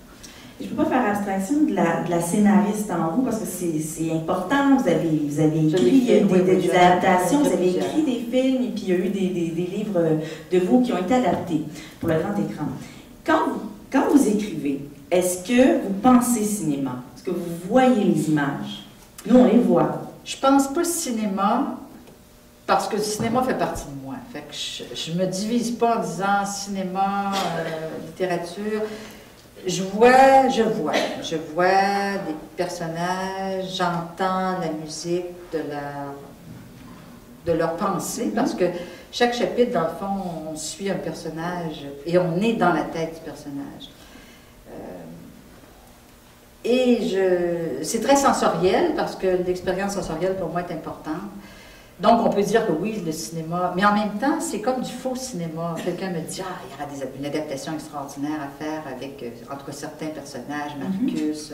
Je ne peux pas faire abstraction de la scénariste en vous, parce que c'est important, vous avez écrit des adaptations, vous avez écrit des films, et puis il y a eu des livres de vous qui ont été adaptés pour le grand écran. Quand vous écrivez, est-ce que vous pensez cinéma? Est-ce que vous voyez les images? Nous, on les voit. Je pense pas cinéma, parce que le cinéma fait partie de moi. Fait que je me divise pas en disant cinéma, littérature. Je vois des personnages, j'entends la musique de leur pensée, parce que chaque chapitre, dans le fond, on suit un personnage et on est dans la tête du personnage. Et c'est très sensoriel, parce que l'expérience sensorielle, pour moi, est importante. Donc, on peut dire que oui, le cinéma, mais en même temps, c'est comme du faux cinéma. Quelqu'un me dit, ah, il y aura une adaptation extraordinaire à faire avec, en tout cas, certains personnages, Marcus,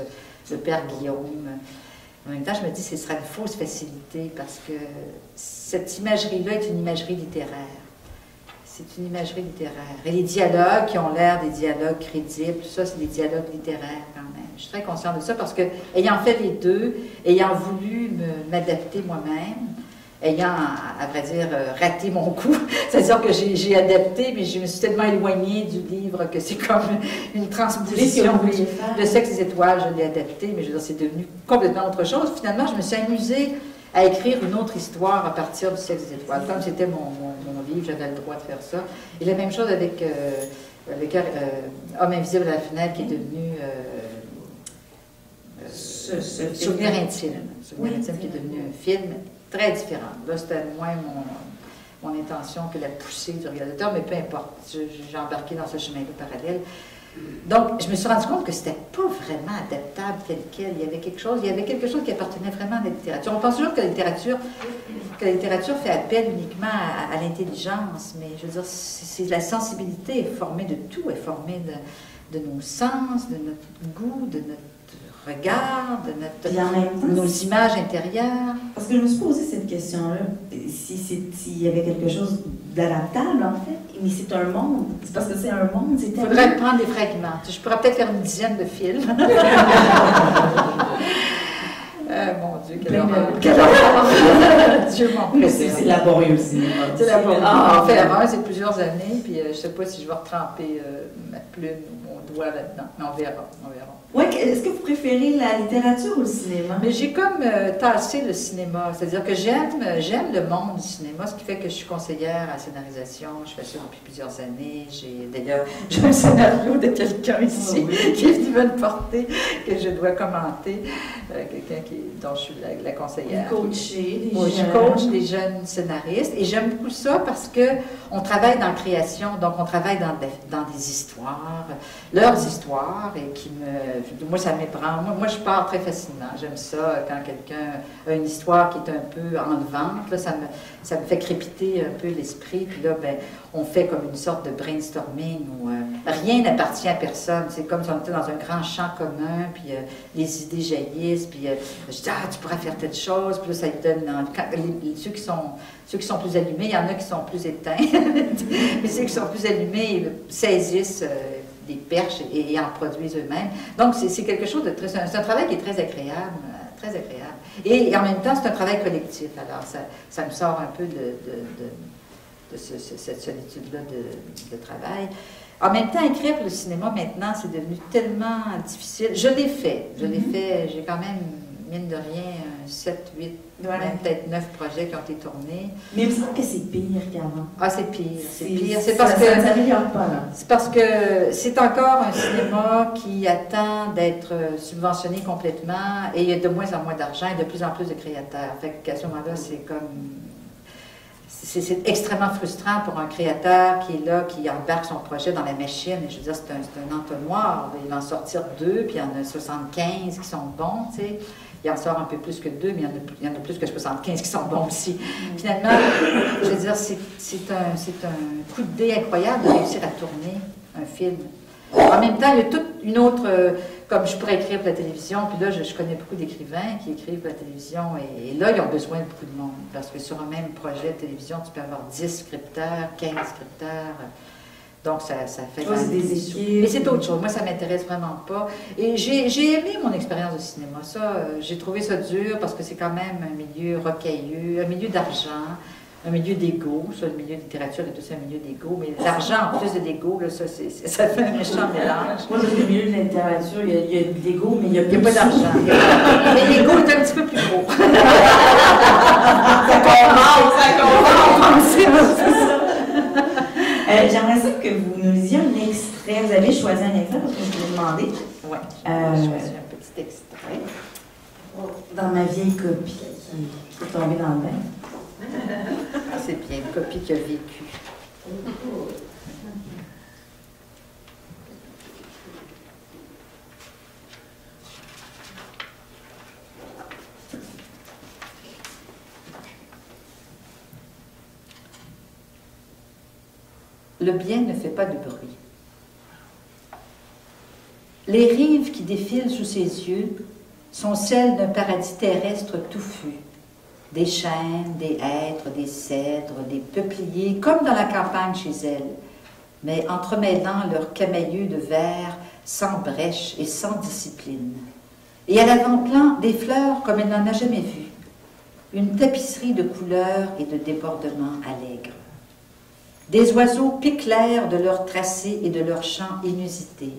le père Guillaume. En même temps, je me dis, ce sera une fausse facilité parce que cette imagerie-là est une imagerie littéraire. C'est une imagerie littéraire. Et les dialogues qui ont l'air des dialogues crédibles, tout ça, c'est des dialogues littéraires quand même. Je suis très consciente de ça parce que, ayant fait les deux, ayant voulu m'adapter moi-même, ayant, à vrai dire, raté mon coup, c'est-à-dire que j'ai adapté, mais je me suis tellement éloignée du livre que c'est comme une transposition de Sexe et étoiles. Je l'ai adapté, mais je veux dire, c'est devenu complètement autre chose. Finalement, je me suis amusée à écrire une autre histoire à partir du Sexe et étoiles. Comme c'était mon livre, j'avais le droit de faire ça. Et la même chose avec Homme invisible à la fenêtre, qui est devenu Souvenir intime. Souvenir intime, qui est devenu un film très différent. Là, c'était moins mon intention que la poussée du réalisateur, mais peu importe. J'ai embarqué dans ce chemin-là parallèle. Donc, je me suis rendu compte que c'était pas vraiment adaptable tel quel. Il y avait quelque chose qui appartenait vraiment à la littérature. On pense toujours que la littérature fait appel uniquement à l'intelligence, mais je veux dire, c'est la sensibilité est formée de tout, est formée de nos sens, de notre goût, de notre regard, de nos images intérieures. Parce que je me suis posé cette question-là, s'il y avait quelque chose d'adaptable, en fait, mais c'est un monde. C'est parce que c'est un monde, c'est Il faudrait prendre des fragments. Je pourrais peut-être faire une dizaine de films. Mon Dieu, quelle horreur! Dieu m'en prie. C'est laborieux le cinéma. C'est laborieux. En faire un, c'est plusieurs années, puis je ne sais pas si je vais retremper ma plume ou mon doigt là-dedans, mais on verra. Oui, est-ce que vous préférez la littérature ou le cinéma? Mais j'ai comme tassé le cinéma, c'est-à-dire que j'aime le monde du cinéma, ce qui fait que je suis conseillère à la scénarisation, je fais ça depuis plusieurs années. D'ailleurs, j'ai un scénario de quelqu'un ici qui est venu me porter, que je dois commenter, quelqu'un dont je suis la conseillère. Vous coachez des jeunes. Je coach des jeunes scénaristes et j'aime beaucoup ça parce qu'on travaille dans la création, donc on travaille dans des histoires, leurs histoires, et moi, ça m'ébranle. Moi, je pars très facilement. J'aime ça quand quelqu'un a une histoire qui est un peu en vente. Là, ça me fait crépiter un peu l'esprit. Puis là, ben, on fait comme une sorte de brainstorming où rien n'appartient à personne. C'est comme si on était dans un grand champ commun, puis les idées jaillissent, puis je dis, tu pourrais faire telle chose. Puis là, ça lui donne... Ceux qui sont plus allumés, il y en a qui sont plus éteints. Mais ceux qui sont plus allumés saisissent... des perches et en produisent eux-mêmes. Donc, c'est quelque chose de très... C'est un travail qui est très agréable, très agréable. Et en même temps, c'est un travail collectif. Alors, ça me sort un peu de cette solitude-là de travail. En même temps, écrire pour le cinéma, maintenant, c'est devenu tellement difficile. Je l'ai fait. J'ai quand même, mine de rien, 7, 8, même peut-être 9 projets qui ont été tournés. Mais il me semble que c'est pire qu'avant. Ah, c'est pire. C'est parce que... Ça ne s'améliore pas, là. C'est parce que c'est encore un cinéma qui attend d'être subventionné complètement et il y a de moins en moins d'argent et de plus en plus de créateurs. Fait qu'à ce moment-là, c'est comme... C'est extrêmement frustrant pour un créateur qui est là, qui embarque son projet dans la machine. Et je veux dire, c'est un entonnoir. Il va en sortir 2, puis il y en a 75 qui sont bons, tu sais. Il en sort un peu plus que 2, mais il y en a plus que 75 qui sont bons aussi. Finalement, je veux dire, c'est un coup de dé incroyable de réussir à tourner un film. En même temps, il y a toute une autre... comme je pourrais écrire pour la télévision, puis là, je connais beaucoup d'écrivains qui écrivent pour la télévision, et là, ils ont besoin de beaucoup de monde. Parce que sur un même projet de télévision, tu peux avoir 10 scripteurs, 15 scripteurs... Donc, ça fait... c'est des équipes. Mais c'est autre chose. Moi, ça ne m'intéresse vraiment pas. Et j'ai aimé mon expérience de cinéma. Ça, j'ai trouvé ça dur parce que c'est quand même un milieu rocailleux, un milieu d'argent, un milieu d'ego. Ça, le milieu de littérature est aussi un milieu d'ego. Mais l'argent, en plus de l'ego, ça fait un méchant mélange. Moi, dans le milieu de la littérature, il y a de l'ego, mais il n'y a pas d'argent. Mais l'ego est un petit peu plus gros. J'aimerais ça que vous nous lisiez un extrait. Vous avez choisi un extrait parce que je vous ai demandé. Oui, j'ai choisi un petit extrait. Dans ma vieille copie qui est tombée dans le bain. C'est bien, une copie qui a vécu. le bien ne fait pas de bruit. Les rives qui défilent sous ses yeux sont celles d'un paradis terrestre touffu. Des chênes, des hêtres, des cèdres, des peupliers, comme dans la campagne chez elle, mais entremêlant leurs camailleux de verre sans brèche et sans discipline. Et à l'avant-plan, des fleurs comme elle n'en a jamais vu. Une tapisserie de couleurs et de débordements allègres. Des oiseaux piquent l'air de leurs tracés et de leurs chants inusités.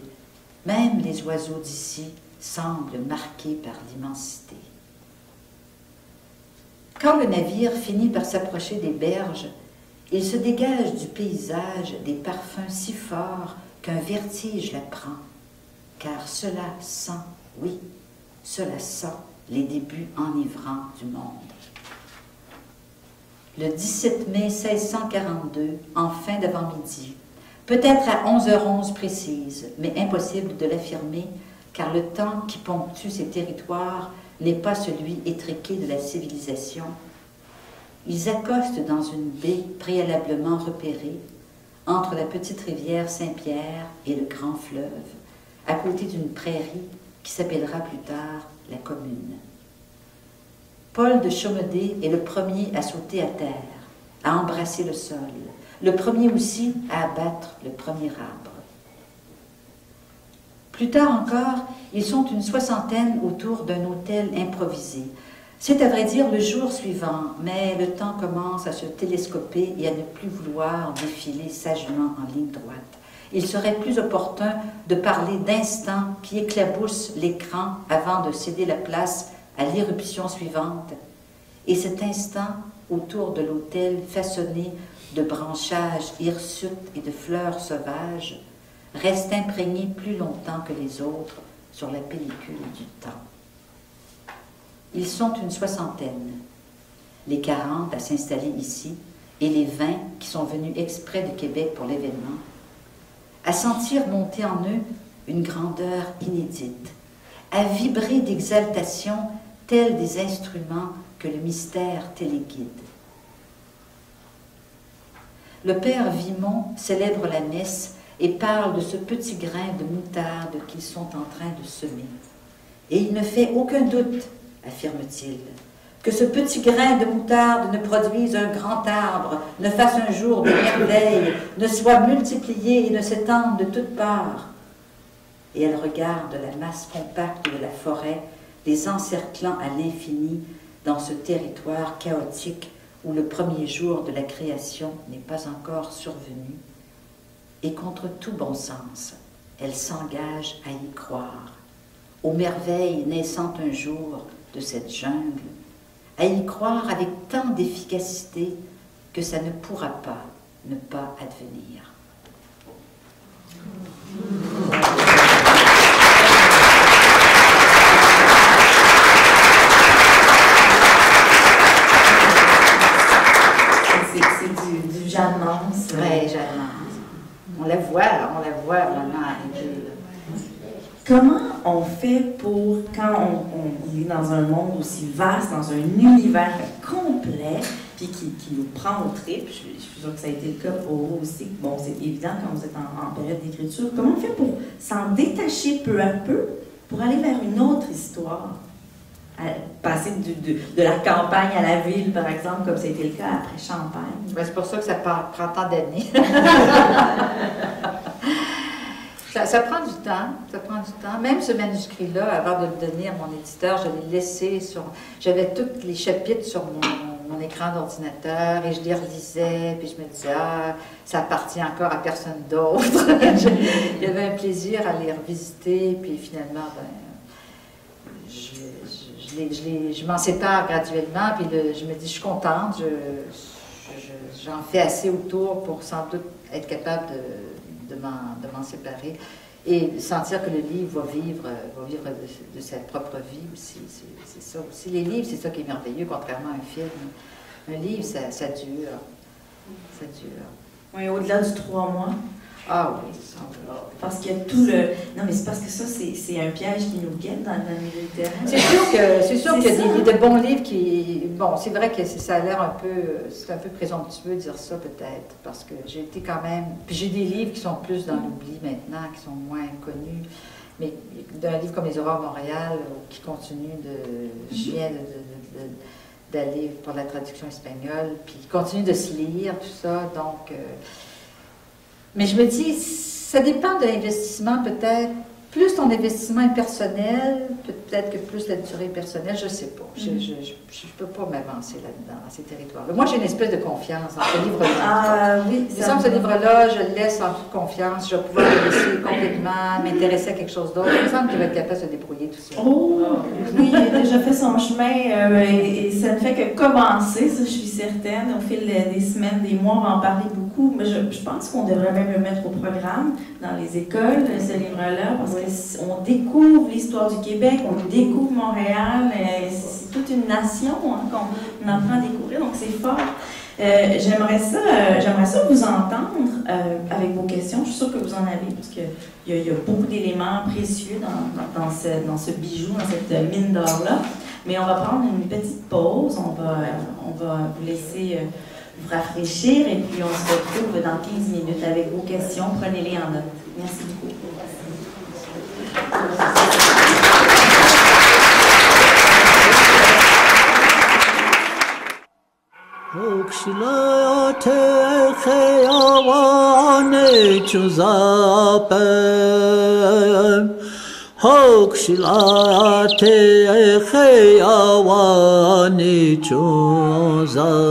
Même les oiseaux d'ici semblent marqués par l'immensité. Quand le navire finit par s'approcher des berges, il se dégage du paysage des parfums si forts qu'un vertige la prend, car cela sent, oui, cela sent les débuts enivrants du monde. Le 17 mai 1642, en fin d'avant-midi, peut-être à 11h11 précise, mais impossible de l'affirmer, car le temps qui ponctue ces territoires n'est pas celui étriqué de la civilisation. Ils accostent dans une baie préalablement repérée, entre la petite rivière Saint-Pierre et le grand fleuve, à côté d'une prairie qui s'appellera plus tard la Commune. Paul de Chaumedet est le premier à sauter à terre, à embrasser le sol, le premier aussi à abattre le premier arbre. Plus tard encore, ils sont une soixantaine autour d'un hôtel improvisé. C'est à vrai dire le jour suivant, mais le temps commence à se télescoper et à ne plus vouloir défiler sagement en ligne droite. Il serait plus opportun de parler d'instants qui éclaboussent l'écran avant de céder la place à l'irruption suivante. Et cet instant, autour de l'autel façonné de branchages hirsutes et de fleurs sauvages, reste imprégné plus longtemps que les autres sur la pellicule du temps. Ils sont une soixantaine, les 40 à s'installer ici et les 20 qui sont venus exprès de Québec pour l'événement, à sentir monter en eux une grandeur inédite, à vibrer d'exaltation tels des instruments que le mystère téléguide. Le père Vimont célèbre la messe et parle de ce petit grain de moutarde qu'ils sont en train de semer. Et il ne fait aucun doute, affirme-t-il, que ce petit grain de moutarde ne produise un grand arbre, ne fasse un jour de merveille, ne soit multiplié et ne s'étende de toutes parts. Et elle regarde la masse compacte de la forêt, les encerclant à l'infini dans ce territoire chaotique où le premier jour de la création n'est pas encore survenu. Et contre tout bon sens, elle s'engage à y croire, aux merveilles naissant un jour de cette jungle, à y croire avec tant d'efficacité que ça ne pourra pas ne pas advenir. C'est du Jeanne Mance. Oui, Jeanne Mance. On la voit vraiment arriver. Comment on fait pour, quand on vit dans un monde aussi vaste, dans un univers complet, puis qui nous prend au trip, je suis sûre que ça a été le cas pour vous aussi, bon, c'est évident quand vous êtes en période d'écriture, comment on fait pour s'en détacher peu à peu, pour aller vers une autre histoire? Passer de la campagne à la ville, par exemple, comme ça a été le cas après Champagne. Ben, c'est pour ça que ça prend tant d'années. Ça prend du temps, ça prend du temps. Même ce manuscrit-là, avant de le donner à mon éditeur, je l'ai laissé sur... J'avais tous les chapitres sur mon écran d'ordinateur et je les relisais, puis je me disais, ah, ça appartient encore à personne d'autre. Il y avait un plaisir à les revisiter, puis finalement, je m'en sépare graduellement, puis je me dis, je suis contente, j'en fais assez autour pour sans doute être capable de m'en séparer et sentir que le livre va vivre de sa propre vie aussi. C'est ça aussi. Les livres, c'est ça qui est merveilleux, contrairement à un film. Un livre, ça dure. Ça dure. Oui, au-delà du 3 mois. Ah oui, ça. Parce qu'il y a tout le... Non, mais c'est parce que ça, c'est un piège qui nous guette dans le milieu littéraire. C'est sûr qu'il y a des bons livres qui... Bon, c'est vrai que ça a l'air un peu... C'est un peu présomptueux de dire ça, peut-être, parce que j'ai été quand même... Puis j'ai des livres qui sont plus dans l'oubli maintenant, qui sont moins connus. Mais d'un livre comme Les Aurores Montréal, qui continue de... Je viens d'aller pour la traduction espagnole, puis qui continue de se lire, tout ça, donc... Mais je me dis, ça dépend de l'investissement peut-être. Plus ton investissement est personnel, peut-être que plus la durée est personnelle, je ne sais pas. Je ne peux pas m'avancer là-dedans, dans ces territoires-là. Moi, j'ai une espèce de confiance dans ce livre-là. Ah oui, il me semble que ce livre-là, je le laisse en toute confiance, je vais pouvoir le laisser complètement, m'intéresser à quelque chose d'autre. Il me semble qu'il va être capable de se débrouiller tout seul. Oh, oui, il a déjà fait son chemin et ça ne fait que commencer, ça je suis certaine. Au fil des semaines, des mois, on va en parler beaucoup. Mais je pense qu'on devrait même le mettre au programme dans les écoles, ce livre-là, parce qu'on découvre l'histoire du Québec, on découvre Montréal, c'est toute une nation qu'on apprend à découvrir, donc c'est fort. J'aimerais ça vous entendre avec vos questions. Je suis sûre que vous en avez, parce qu'il y a beaucoup d'éléments précieux dans ce bijou, dans cette mine d'or-là. Mais on va prendre une petite pause, on va vous laisser vous rafraîchir, et puis on se retrouve dans 15 minutes avec vos questions. Prenez-les en note. Merci beaucoup. بکشلات خیابان جزابم بکشلات خیابان جزابم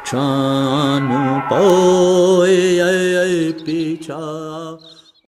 چانو پای پیچا